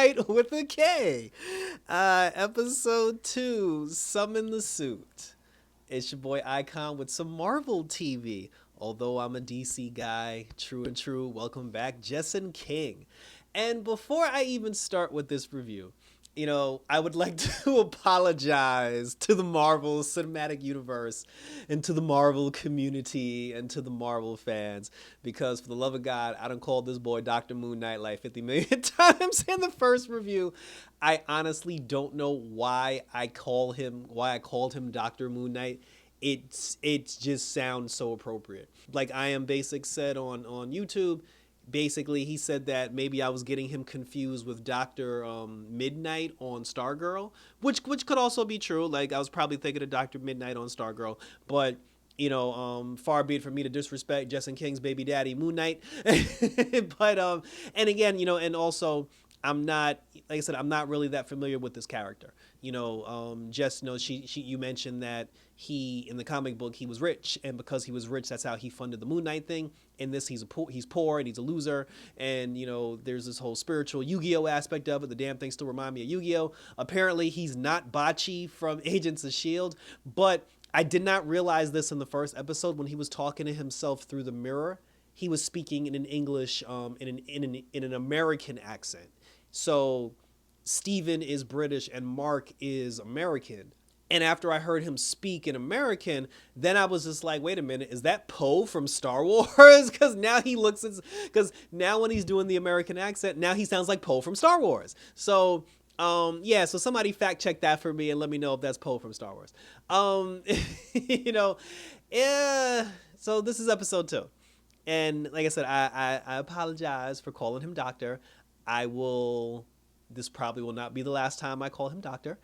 Knight with a K. Episode 2, Summon the Suit. It's your boy Icon with some Marvel TV. Although I'm a DC guy, true and true, welcome back, Jessen King. And before I even start with this review, I would like to apologize to the Marvel Cinematic Universe and to the Marvel community and to the Marvel fans because, for the love of God, I done called this boy Dr. MoonKnight like 50 million times in the first review. I honestly don't know why I called him Dr. MoonKnight. It just sounds so appropriate. Like I Am Basic said on YouTube, basically he said that maybe I was getting him confused with Dr. Midnight on Stargirl, which could also be true. Like I was probably thinking of Dr. Midnight on Stargirl, but far be it from me to disrespect Jessen King's baby daddy, Moon Knight. But and again, and also I'm not, like I said, I'm not really that familiar with this character. Jess knows you mentioned that he, in the comic book, he was rich, and because he was rich, that's how he funded the Moon Knight thing. In this, he's poor and he's a loser, and there's this whole spiritual Yu-Gi-Oh aspect of it. The damn thing still remind me of Yu-Gi-Oh. Apparently, he's not Bocce from Agents of Shield, but I did not realize this in the first episode when he was talking to himself through the mirror. He was speaking in an English, in an American accent. So Steven is British and Mark is American. And after I heard him speak in American, then I was just like, wait a minute, is that Poe from Star Wars? Because now when he's doing the American accent, now he sounds like Poe from Star Wars. So so somebody fact check that for me and let me know if that's Poe from Star Wars. Yeah. So this is episode 2. And like I said, I apologize for calling him Doctor. This probably will not be the last time I call him Doctor,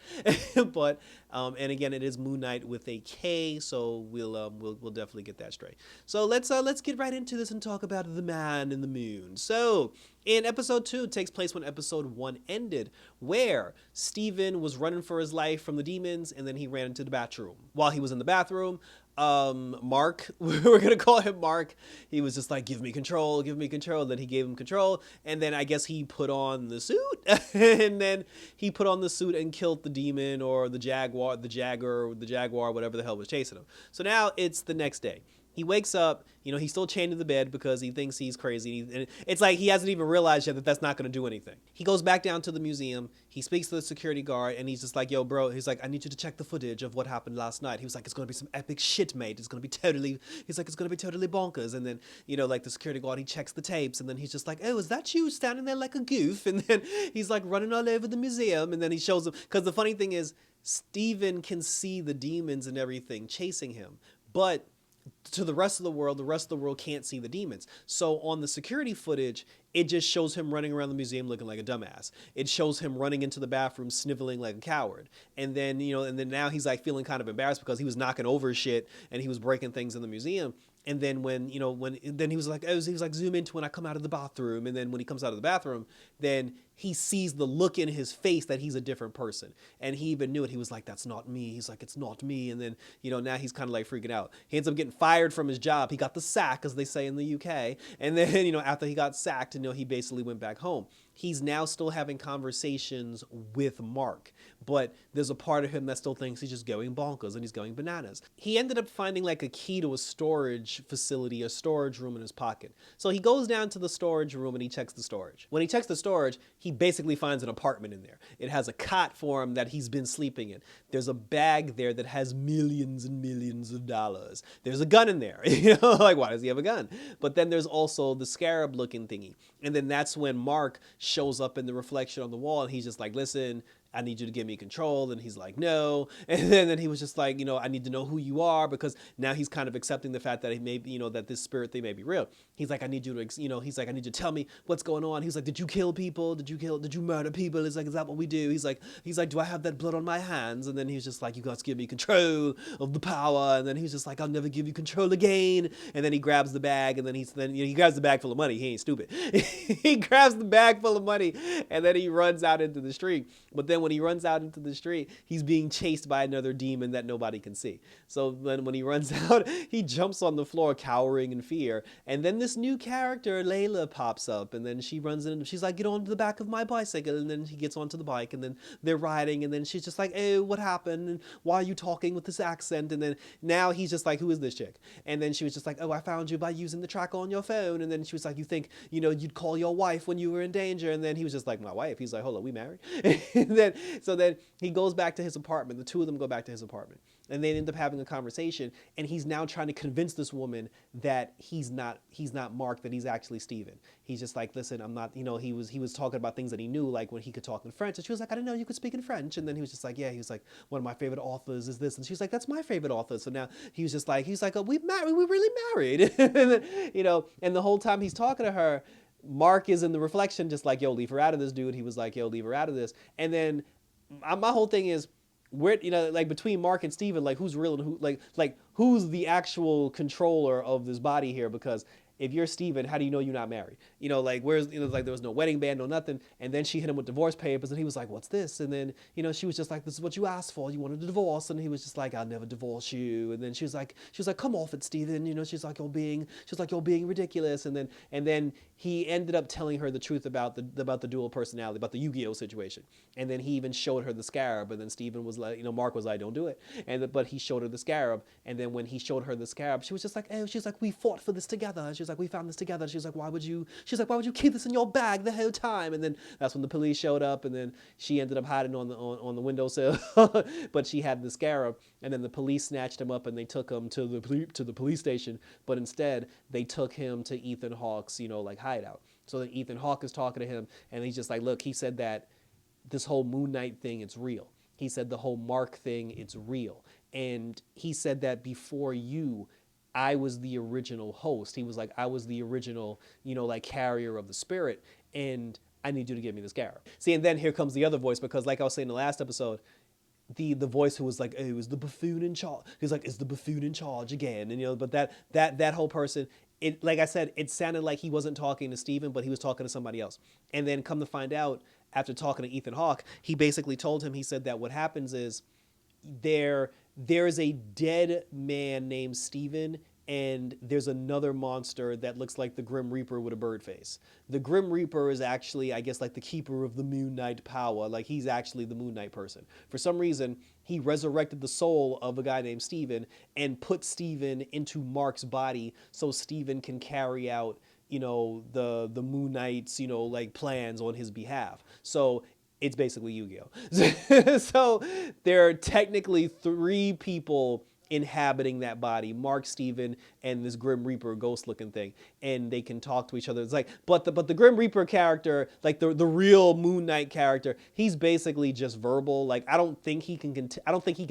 but and again, it is Moon Knight with a K, so we'll definitely get that straight. So let's get right into this and talk about the Man in the Moon. So in episode 2, it takes place when episode 1 ended, where Steven was running for his life from the demons, and then he ran into the bathroom. While he was in the bathroom, Mark, we're gonna call him Mark, he was just like, give me control, then he gave him control, and then I guess he put on the suit, and then he put on the suit and killed the demon, or the jaguar, whatever the hell was chasing him. So now it's the next day. He wakes up, he's still chained to the bed because he thinks he's crazy. And it's like he hasn't even realized yet that that's not going to do anything. He goes back down to the museum. He speaks to the security guard, and he's just like, yo, bro. He's like, I need you to check the footage of what happened last night. He was like, it's going to be some epic shit, mate. It's going to be totally bonkers. And then, like the security guard, he checks the tapes, and then he's just like, oh, is that you standing there like a goof? And then he's like running all over the museum, and then he shows him. Because the funny thing is, Steven can see the demons and everything chasing him. But to the rest of the world can't see the demons. So on the security footage, it just shows him running around the museum looking like a dumbass. It shows him running into the bathroom sniveling like a coward. And then, now he's like feeling kind of embarrassed because he was knocking over shit and he was breaking things in the museum. And then then he was like, zoom into when I come out of the bathroom. And then when he comes out of the bathroom, then he sees the look in his face that he's a different person. And he even knew it. He was like, that's not me. He's like, it's not me. And then, now he's kind of like freaking out. He ends up getting fired from his job. He got the sack, as they say in the UK. And then, after he got sacked, he basically went back home. He's now still having conversations with Mark, but there's a part of him that still thinks he's just going bonkers and he's going bananas. He ended up finding like a key to a storage facility, a storage room in his pocket. So he goes down to the storage room and he checks the storage. When he checks the storage, he basically finds an apartment in there. It has a cot for him that he's been sleeping in. There's a bag there that has millions and millions of dollars. There's a gun in there. Like, why does he have a gun? But then there's also the scarab looking thingy. And then that's when Mark shows up in the reflection on the wall, and he's just like, listen, I need you to give me control. And he's like, no. And then he was just like, I need to know who you are, because now he's kind of accepting the fact that he may be, that this spirit thing may be real. He's like, I need you to, he's like, I need you to tell me what's going on. He's like, did you kill people? Did you murder people? He's like, is that what we do? He's like, do I have that blood on my hands? And then he's just like, you guys give me control of the power. And then he's just like, I'll never give you control again. And then he grabs the bag, and then he grabs the bag full of money. He ain't stupid. He grabs the bag full of money, and then he runs out into the street. But then then when he runs out into the street, he's being chased by another demon that nobody can see. So then when he runs out, he jumps on the floor cowering in fear. And then this new character, Layla, pops up, and then she runs in and she's like, get onto the back of my bicycle. And then he gets onto the bike, and then they're riding, and then she's just like, oh, what happened? And why are you talking with this accent? And then now he's just like, who is this chick? And then she was just like, oh, I found you by using the tracker on your phone. And then she was like, you think, you'd call your wife when you were in danger? And then he was just like, my wife? He's like, hold on, we married? So then he goes back to his apartment. The two of them go back to his apartment, and they end up having a conversation, and he's now trying to convince this woman that he's not Mark, that he's actually Steven. He's just like, listen, I'm not, he was talking about things that he knew, like when he could talk in French, and she was like, I didn't know you could speak in French. And then he was just like, yeah, he was like, one of my favorite authors is this, and she's like, that's my favorite author. So now he's like, oh, we really married. And then, and the whole time he's talking to her, Mark is in the reflection just like, yo, leave her out of this, dude. He was like, yo, leave her out of this. And then my whole thing is, where, like between Mark and Steven, like who's real and who, like who's the actual controller of this body here? Because if you're Steven, how do you know you're not married? Like where's, like there was no wedding band, no nothing. And then she hit him with divorce papers, and he was like, what's this? And then, she was just like, this is what you asked for. You wanted a divorce. And he was just like, I'll never divorce you. And then she was like, come off it, Steven. She's like, you're being ridiculous. And then he ended up telling her the truth about the dual personality, about the Yu-Gi-Oh situation. And then he even showed her the scarab. And then Steven was like, Mark was like, don't do it. But he showed her the scarab. And then when he showed her the scarab, she was just like, oh, she's like, we fought for this together. She was like, we found this together. She was like, why would you keep this in your bag the whole time? And then that's when the police showed up, and then she ended up hiding on the windowsill. But she had the scarab, and then the police snatched him up and they took him to the police station. But instead, they took him to Ethan Hawke's, like hideout. So then Ethan Hawke is talking to him, and he's just like, look, he said that this whole MoonKnight thing, it's real. He said the whole Mark thing, it's real. And he said that before you, I was the original host. He was like, I was the original, like carrier of the spirit, and I need you to give me the scarab. See, and then here comes the other voice, because like I was saying in the last episode, the voice who was like, oh, is the buffoon in charge? He's like, is the buffoon in charge again? And but that whole person, it, like I said, it sounded like he wasn't talking to Steven, but he was talking to somebody else. And then come to find out, after talking to Ethan Hawke, he basically told him, he said that what happens is there's a dead man named Steven, and there's another monster that looks like the Grim Reaper with a bird face. The Grim Reaper is actually, I guess, like the keeper of the MoonKnight power. Like, he's actually the MoonKnight person. For some reason, he resurrected the soul of a guy named Steven and put Steven into Mark's body so Steven can carry out, the MoonKnight's, like plans on his behalf. So it's basically Yu-Gi-Oh! So there are technically 3 people inhabiting that body: Mark, Steven, and this Grim Reaper ghost-looking thing, and they can talk to each other. It's like, but the Grim Reaper character, like the real MoonKnight character, he's basically just verbal. Like, I don't think he can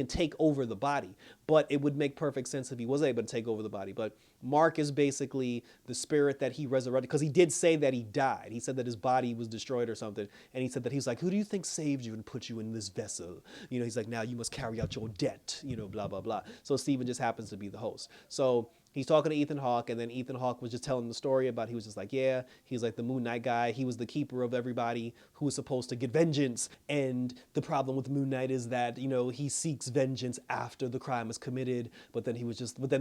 take over the body, but it would make perfect sense if he was able to take over the body. But Mark is basically the spirit that he resurrected, because he did say that he died. He said that his body was destroyed or something, and he said that he's like, who do you think saved you and put you in this vessel? He's like, now you must carry out your debt, blah, blah, blah. So Steven just happens to be the host. So he's talking to Ethan Hawke, and then Ethan Hawke was just telling the story about, he was just like, yeah, he's like the MoonKnight guy. He was the keeper of everybody who was supposed to get vengeance. And the problem with MoonKnight is that, he seeks vengeance after the crime is committed. But then there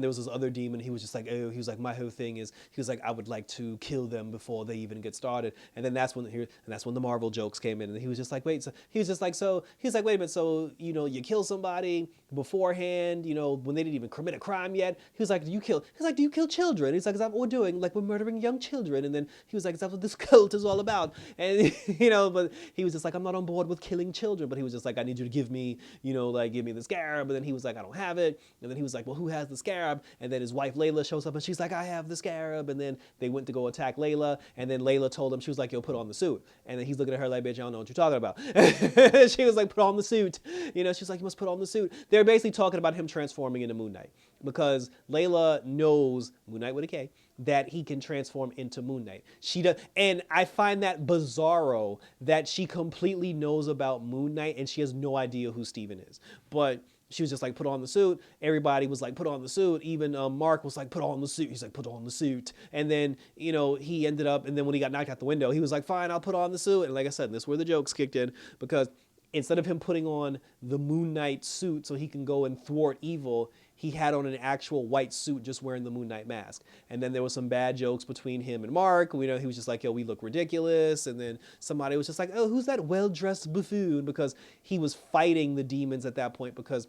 was this other demon. He was just like, oh, he was like, my whole thing is, he was like, I would like to kill them before they even get started. And then that's when the Marvel jokes came in. And he was just like, wait, so he was just like, so he's like, wait a minute. So, you kill somebody beforehand, when they didn't even commit a crime yet. He was like, do you kill children? He's like, is that what we're doing? Like, we're murdering young children. And then he was like, is that what this cult is all about? And, but he was just like, I'm not on board with killing children. But he was just like, I need you to give me, give me the scarab. And then he was like, I don't have it. And then he was like, well, who has the scarab? And then his wife Layla shows up, and she's like, I have the scarab. And then they went to go attack Layla. And then Layla told him, she was like, yo, put on the suit. And then he's looking at her like, bitch, I don't know what you're talking about. She was like, put on the suit. She's like, you must put on the suit. They're basically talking about him transforming into MoonKnight, because Layla knows, MoonKnight with a K, that he can transform into MoonKnight. She does, and I find that bizarro that she completely knows about MoonKnight and she has no idea who Steven is. But she was just like, put on the suit. Everybody was like, put on the suit. Even Mark was like, put on the suit. He's like, put on the suit. And then, he ended up, and then when he got knocked out the window, he was like, fine, I'll put on the suit. And like I said, this is where the jokes kicked in, because instead of him putting on the Moon Knight suit so he can go and thwart evil, he had on an actual white suit just wearing the Moon Knight mask. And then there was some bad jokes between him and Mark. We know he was just like, yo, we look ridiculous. And then somebody was just like, oh, who's that well-dressed buffoon? Because he was fighting the demons at that point because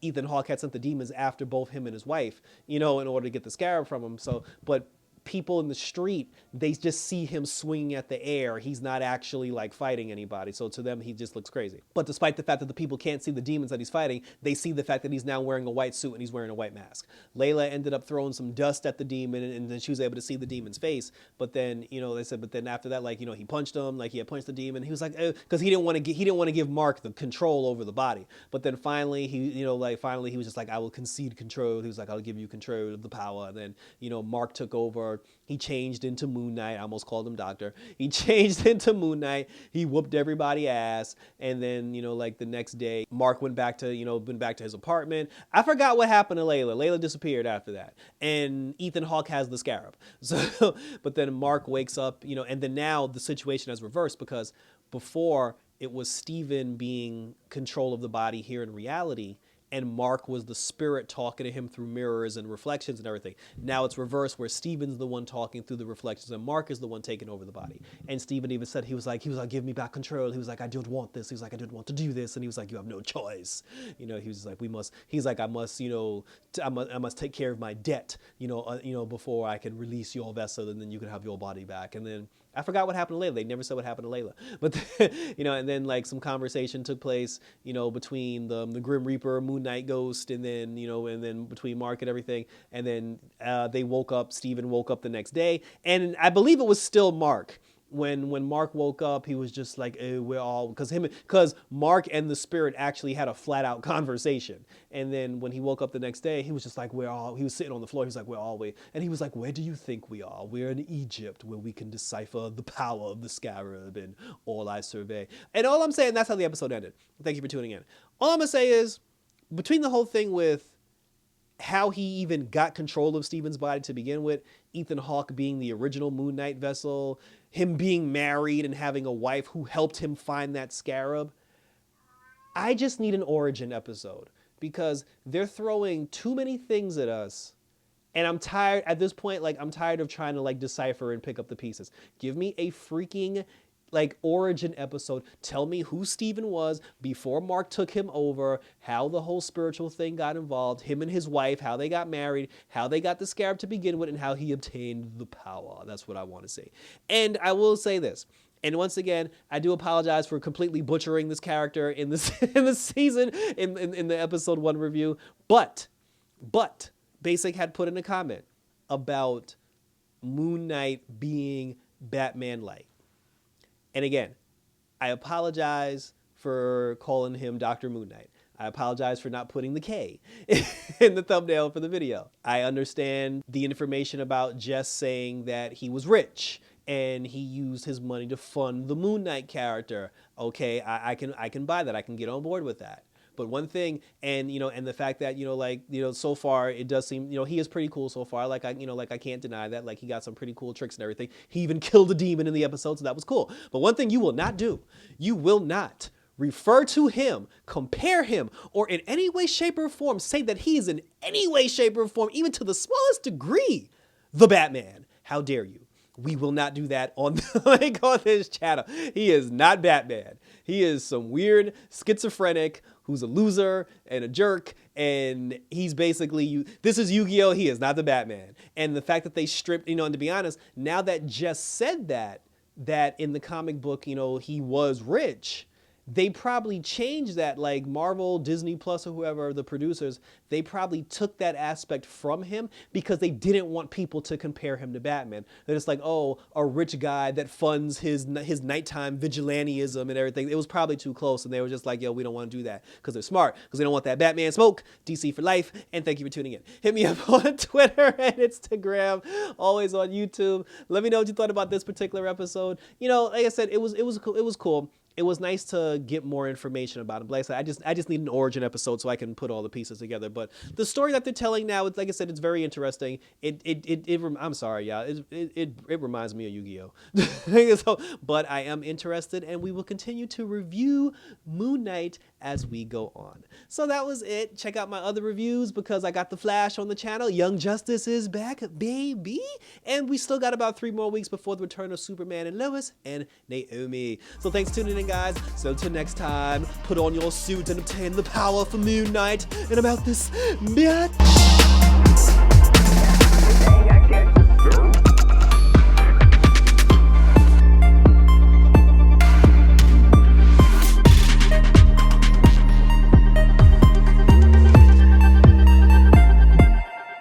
Ethan Hawke had sent the demons after both him and his wife, in order to get the scarab from him. So, but people in the street, they just see him swinging at the air. He's not actually like fighting anybody. So to them, he just looks crazy. But despite the fact that the people can't see the demons that he's fighting, they see the fact that he's now wearing a white suit and he's wearing a white mask. Layla ended up throwing some dust at the demon, and then she was able to see the demon's face. But then, they said, but then after that, like, he punched him, like he had punched the demon. He was like, because he didn't want to give Mark the control over the body. But then finally, he was just like, I will concede control. He was like, I'll give you control of the power. And then, Mark took over. He changed into Moon Knight. I almost called him Doctor. He changed into Moon Knight. He whooped everybody ass. And then, the next day, Mark went back to his apartment. I forgot what happened to Layla. Layla disappeared after that. And Ethan Hawke has the scarab. So, but then Mark wakes up, and then now the situation has reversed because before it was Steven being control of the body here in reality, and Mark was the spirit talking to him through mirrors and reflections and everything. Now it's reversed where Steven's the one talking through the reflections and Mark is the one taking over the body. And Steven even said, he was like, give me back control. He was like, I don't want this. He was like, I don't want to do this. And he was like, you have no choice. He was like, I must take care of my debt, before I can release your vessel and then you can have your body back. And then I forgot what happened to Layla. They never said what happened to Layla. But, and then like some conversation took place, between the Grim Reaper, Moon Knight Ghost, and then, and then between Mark and everything. And then they woke up, Steven woke up the next day. And I believe it was still Mark. When Mark woke up, he was just like, because Mark and the spirit actually had a flat out conversation. And then when he woke up the next day, he was just like, he was sitting on the floor. He was like, and he was like, where do you think we are? We're in Egypt where we can decipher the power of the scarab and all I survey. And all I'm saying, that's how the episode ended. Thank you for tuning in. All I'm going to say is between the whole thing with how he even got control of Steven's body to begin with, Ethan Hawke being the original Moon Knight vessel, him being married and having a wife who helped him find that scarab. I just need an origin episode because they're throwing too many things at us. And I'm tired at this point, I'm tired of trying to decipher and pick up the pieces. Give me a freaking origin episode. Tell me who Steven was before Mark took him over, how the whole spiritual thing got involved, him and his wife, how they got married, how they got the scarab to begin with, and how he obtained the power. That's what I want to see. And I will say this. And once again, I do apologize for completely butchering this character in this in the season, in the episode 1 review. But Basic had put in a comment about Moon Knight being Batman-like. And again, I apologize for calling him Dr. Moon Knight. I apologize for not putting the K in the thumbnail for the video. I understand the information about Jess saying that he was rich and he used his money to fund the Moon Knight character. Okay, I can buy that. I can get on board with that. But one thing, and the fact that so far it does seem he is pretty cool so far. I can't deny that. He got some pretty cool tricks and everything. He even killed a demon in the episode, so that was cool. But one thing you will not do, you will not refer to him, compare him, or in any way, shape, or form say that he is in any way, shape, or form, even to the smallest degree, the Batman. How dare you? We will not do that on this channel. He is not Batman. He is some weird schizophrenic who's a loser and a jerk, and he's basically this is Yu-Gi-Oh! He is not the Batman. And the fact that they stripped, and to be honest, now that Jess said that in the comic book, he was rich, they probably changed that, Marvel, Disney Plus, or whoever, the producers, they probably took that aspect from him because they didn't want people to compare him to Batman. They're just like, oh, a rich guy that funds his nighttime vigilantism and everything. It was probably too close, and they were just like, yo, we don't want to do that because they're smart, because they don't want that Batman smoke. DC for life, and thank you for tuning in. Hit me up on Twitter and Instagram, always on YouTube. Let me know what you thought about this particular episode. Like I said, it was cool. it was nice to get more information about him. Like I said, I just need an origin episode so I can put all the pieces together. But the story that they're telling now, it's, like I said, it's very interesting. I'm sorry, y'all. It reminds me of Yu-Gi-Oh. So, but I am interested, and we will continue to review Moon Knight as we go on. So that was it. Check out my other reviews because I got the Flash on the channel. Young Justice is back, baby, and we still got about 3 more weeks before the return of Superman and Lois and Naomi. So thanks for tuning in, guys. So till next time, put on your suit and obtain the power for Moon Knight. And about this, bitch.